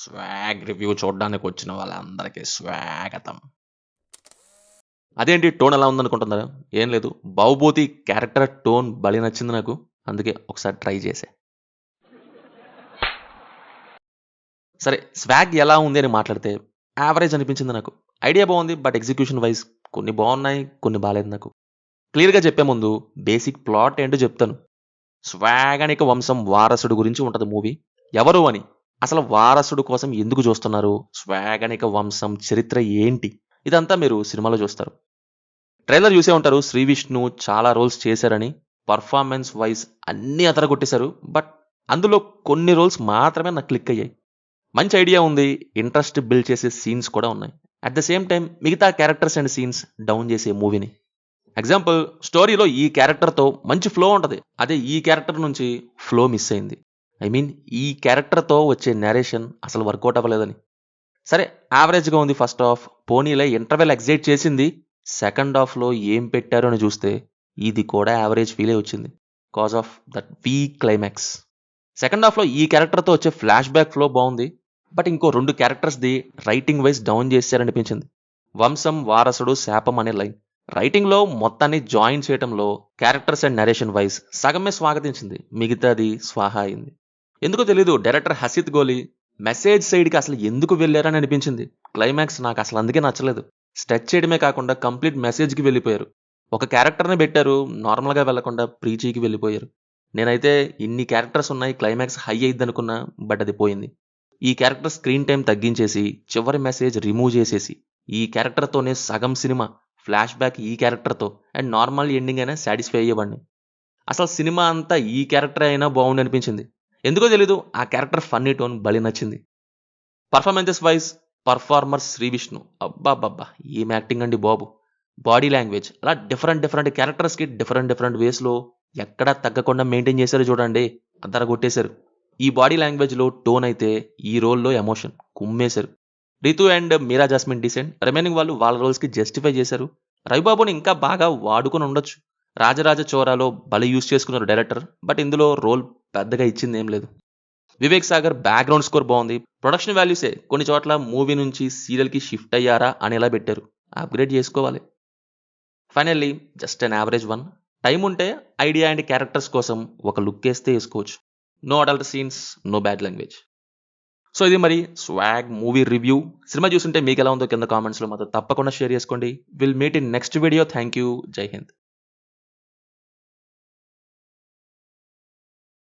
Swag review చూడడానికి వచ్చిన వాళ్ళందరికీ స్వాగతం. అదేంటి టోన్ ఎలా ఉందనుకుంటున్నారా? ఏం లేదు, బాహుబూతి క్యారెక్టర్ టోన్ భలే నచ్చింది నాకు, అందుకే ఒకసారి ట్రై చేశా. సరే, స్వాగ్ ఎలా ఉంది అని మాట్లాడితే యావరేజ్ అనిపించింది నాకు. ఐడియా బాగుంది, బట్ ఎగ్జిక్యూషన్ వైజ్ కొన్ని బాగున్నాయి, కొన్ని బాగాలేదు. నాకు క్లియర్గా చెప్పే ముందు బేసిక్ ప్లాట్ ఏంటో చెప్తాను. స్వాగనిక వంశం వారసుడు గురించి ఉంటుంది మూవీ. ఎవరు అని, అసలు వారసుడు కోసం ఎందుకు చూస్తున్నారు, స్వాగనిక వంశం చరిత్ర ఏంటి, ఇదంతా మీరు సినిమాలో చూస్తారు. ట్రైలర్ చూసే ఉంటారు, శ్రీ విష్ణు చాలా రోల్స్ చేశారని. పర్ఫార్మెన్స్ వైజ్ అన్నీ అదరగొట్టేశారు, బట్ అందులో కొన్ని రోల్స్ మాత్రమే నాకు క్లిక్ అయ్యాయి. మంచి ఐడియా ఉంది, ఇంట్రెస్ట్ బిల్డ్ చేసే సీన్స్ కూడా ఉన్నాయి. అట్ ద సేమ్ టైం మిగతా క్యారెక్టర్స్ అండ్ సీన్స్ డౌన్ చేసే మూవీని. ఎగ్జాంపుల్, స్టోరీలో ఈ క్యారెక్టర్తో మంచి ఫ్లో ఉంటుంది, అదే ఈ క్యారెక్టర్ నుంచి ఫ్లో మిస్ అయింది. ఐ మీన్ ఈ క్యారెక్టర్తో వచ్చే నేరేషన్ అసలు వర్కౌట్ అవ్వలేదని. సరే, యావరేజ్గా ఉంది ఫస్ట్ హాఫ్. పోనీలే ఇంటర్వెల్ ఎగ్జైట్ చేసింది. సెకండ్ హాఫ్లో ఏం పెట్టారు అని చూస్తే ఇది కూడా యావరేజ్ ఫీలే వచ్చింది, cause of that week climax. Second హాఫ్లో ఈ క్యారెక్టర్తో వచ్చే ఫ్లాష్ బ్యాక్ ఫ్లో బాగుంది, బట్ ఇంకో 2 క్యారెక్టర్స్ది రైటింగ్ వైజ్ డౌన్ చేశారనిపించింది. వంశం వారసుడు శాపం అనే లైన్ రైటింగ్లో మొత్తాన్ని జాయిన్ చేయడంలో క్యారెక్టర్స్ అండ్ నరేషన్ వైజ్ సగమే స్వాగతించింది, మిగతాది స్వాహా అయింది. ఎందుకో తెలీదు, డైరెక్టర్ హసిత్ గోలి మెసేజ్ సైడ్కి అసలు ఎందుకు వెళ్ళారని అనిపించింది. క్లైమాక్స్ నాకు అసలు అందుకే నచ్చలేదు. స్ట్రెచ్ చేయడమే కాకుండా కంప్లీట్ మెసేజ్కి వెళ్ళిపోయారు. ఒక క్యారెక్టర్ని పెట్టారు, నార్మల్గా వెళ్లకుండా ప్రీచీకి వెళ్ళిపోయారు. నేనైతే ఇన్ని క్యారెక్టర్స్ ఉన్నాయి, క్లైమాక్స్ హై అయ్యిద్ది అనుకున్నా, బట్ అది పోయింది. ఈ క్యారెక్టర్ స్క్రీన్ టైం తగ్గించేసి చివరి మెసేజ్ రిమూవ్ చేసేసి ఈ క్యారెక్టర్తోనే సగం సినిమా ఫ్లాష్ బ్యాక్ ఈ క్యారెక్టర్తో అండ్ నార్మల్ ఎండింగ్ అయినా సాటిస్ఫై అయ్యేవాడిని. అసలు సినిమా అంతా ఈ క్యారెక్టర్ అయినా బాగుండి అనిపించింది. ఎందుకో తెలీదు, ఆ క్యారెక్టర్ ఫన్నీ టోన్ భలే నచ్చింది. Performances wise performer Shri Vishnu, అబ్బాబ్బా ఏం యాక్టింగ్ అండి బాబు. బాడీ లాంగ్వేజ్ అలా డిఫరెంట్ క్యారెక్టర్స్కి డిఫరెంట్ వేస్లో ఎక్కడా తగ్గకుండా మెయింటైన్ చేశారు చూడండి, అద్దర కొట్టేశారు. ఈ బాడీ లాంగ్వేజ్లో టోన్ అయితే ఈ రోల్లో ఎమోషన్ కుమ్మేశారు. Ritu and Meera Jasmine decent, remaining వాళ్ళు వాళ్ళ రోల్స్కి జస్టిఫై చేశారు. రవిబాబుని ఇంకా బాగా వాడుకొని ఉండొచ్చు. రాజరాజ చోరాలో భలే యూస్ చేసుకున్నారు డైరెక్టర్, బట్ ఇందులో రోల్ పెద్దగా ఇచ్చింది ఏం లేదు. వివేక్ సాగర్ బ్యాక్గ్రౌండ్ స్కోర్ బాగుంది. ప్రొడక్షన్ వాల్యూసే కొన్ని చోట్ల మూవీ నుంచి సీరియల్కి షిఫ్ట్ అయ్యారా అని ఎలా పెట్టారు, అప్గ్రేడ్ చేసుకోవాలి. Finally just an average one. Time ఉంటే ఐడియా అండ్ క్యారెక్టర్స్ కోసం ఒక లుక్ వేస్తే వేసుకోవచ్చు. No adult scenes, no bad language. So ఇది మరి స్వాగ్ మూవీ రివ్యూ. సినిమా చూస్తుంటే మీకు ఎలా ఉందో కింద కామెంట్స్లో మాతో తప్పకుండా షేర్ చేసుకోండి. Will meet in next video. Thank you. జై హింద్.